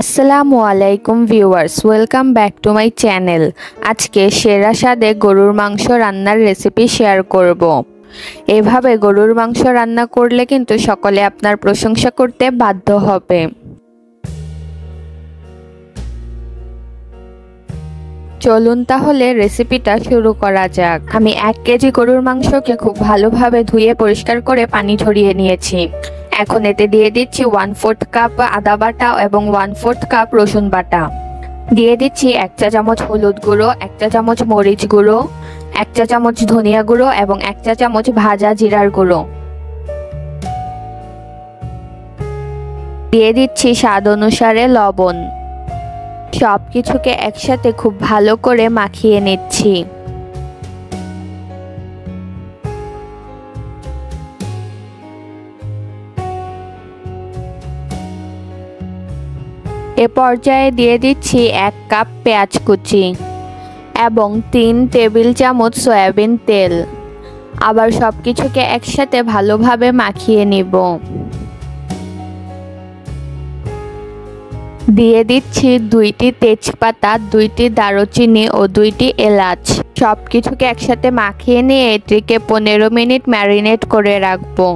আসসালামু আলাইকুম viewers, welcome back to my channel. আজকে সেরা স্বাদে গরুর মাংস রান্নার রেসিপি শেয়ার করব। এভাবে গরুর মাংস রান্না করলে কিন্তু সকলে আপনার প্রশংসা করতে বাধ্য হবে। চলুন তাহলে রেসিপিটা শুরু করা যাক। আমি 1 কেজি গরুর মাংসকে খুব ভালোভাবে ধুয়ে পরিষ্কার করে পানি ঝরিয়ে নিয়েছি। এখন এতে দিয়ে দিচ্ছি 1/4 কাপ আদা বাটা এবং 1/4 কাপ রসুন বাটা। দিয়ে দিচ্ছি 1 চা চামচ হলুদ গুঁড়ো, 1 চা চামচ মরিচ গুঁড়ো, 1 চা চামচ ধনিয়া গুঁড়ো এবং 1 চা চামচ ভাজা জিরার গুঁড়ো। দিয়ে দিচ্ছি স্বাদ অনুসারে লবণ। সবকিছুকে একসাথে খুব ভালো করে মাখিয়ে নিচ্ছি। এ পর্যায়ে দিয়ে দিচ্ছি 1 কাপ পেঁয়াজ কুচি এবং 3 টেবিল চামচ সয়াবিন তেল। আবার সবকিছুকে একসাথে ভালোভাবে মাখিয়ে নিব। দিয়ে দিচ্ছি 2টি তেজপাতা, 2টি দারুচিনি ও 2টি এলাচ। সবকিছুকে একসাথে মাখিয়ে নিয়ে এটিকে 15 মিনিট ম্যারিনেট করে রাখবো।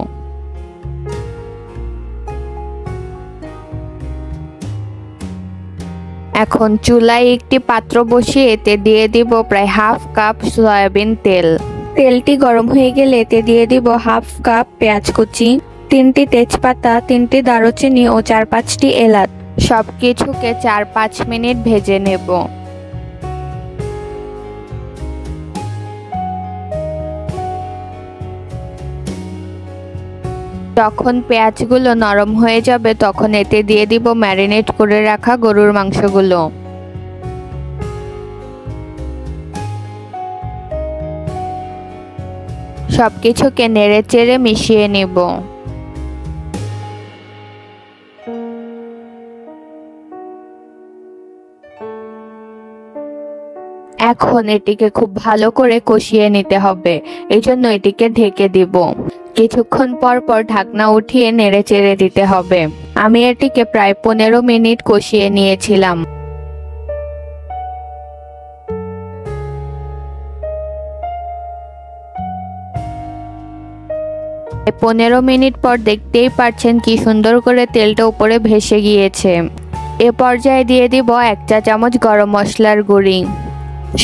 এখন চুলায় একটি পাত্র বসিয়ে এতে দিয়ে দিব প্রায় 1/2 কাপ সয়াবিন তেল। তেলটি গরম হয়ে গেলে এতে দিয়ে দিব 1/2 কাপ পেঁয়াজ কুচি, 3টি তেজপাতা, 3টি দারুচিনি ও 4-5টি এলাচ। সবকিছুকে 4-5 মিনিট ভেজে নেব। যখন পেঁয়াজগুলো নরম হয়ে যাবে তখন এতে দিয়ে দিব ম্যারিনেট করে রাখা গরুর মাংসগুলো। সবকিছুকে নেড়েচেড়ে মিশিয়ে নেব। এখন এটিকে খুব ভালো করে কষিয়ে নিতে হবে, এই জন্য এটিকে ঢেকে দিব। কিছুক্ষণ পর পর ঢাকনা উঠিয়ে নেড়েচেড়ে দিতে হবে। আমি এটিকে প্রায় 15 মিনিট কষিয়ে নিয়েছিলাম। 15 মিনিট পর দেখতেই পাচ্ছেন কি সুন্দর করে তেলটা উপরে ভেসে গিয়েছে। এ পর্যায়ে দিয়ে দিব 1 চা চামচ গরম মশলার গুঁড়ি।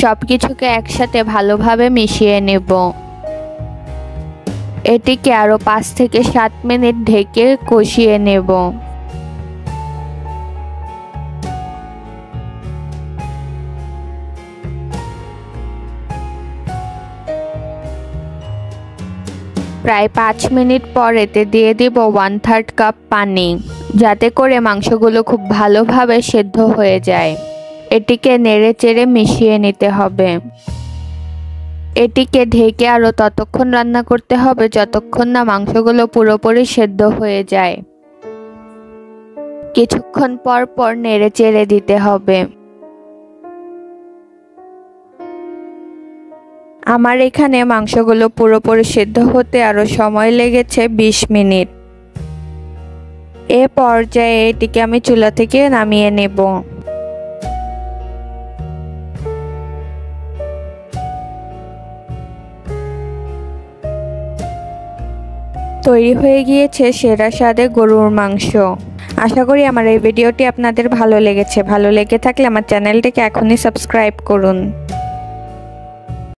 সবকিছুকে একসাথে ভালোভাবে মিশিয়ে নেব। এটিকে আরো 5 থেকে 7 মিনিট ঢেকে কষিয়ে নেব। প্রায় 5 মিনিট পর এতে দিয়ে দিব 1/3 কাপ পানি, যাতে করে মাংসগুলো খুব ভালোভাবে সেদ্ধ হয়ে যায়। এটিকে নেড়েচেড়ে মিশিয়ে নিতে হবে। এটিকে ঢেকে আরো ততক্ষণ রান্না করতে হবে যতক্ষণ না মাংসগুলো পুরোপুরি সেদ্ধ হয়ে যায়। কিছুক্ষণ পর পর নেড়েচেড়ে দিতে হবে। আমার এখানে মাংসগুলো পুরোপুরি সেদ্ধ হতে আরো সময় লেগেছে 20 মিনিট। এ পর্যায়ে এটিকে আমি চুলা থেকে নামিয়ে নেব। তৈরি হয়ে গিয়েছে সেরা স্বাদে গরুর মাংস। আশা করি আমার এই ভিডিওটি আপনাদের ভালো লেগেছে। ভালো লেগে থাকলে আমার চ্যানেলটিকে এখনই সাবস্ক্রাইব করুন।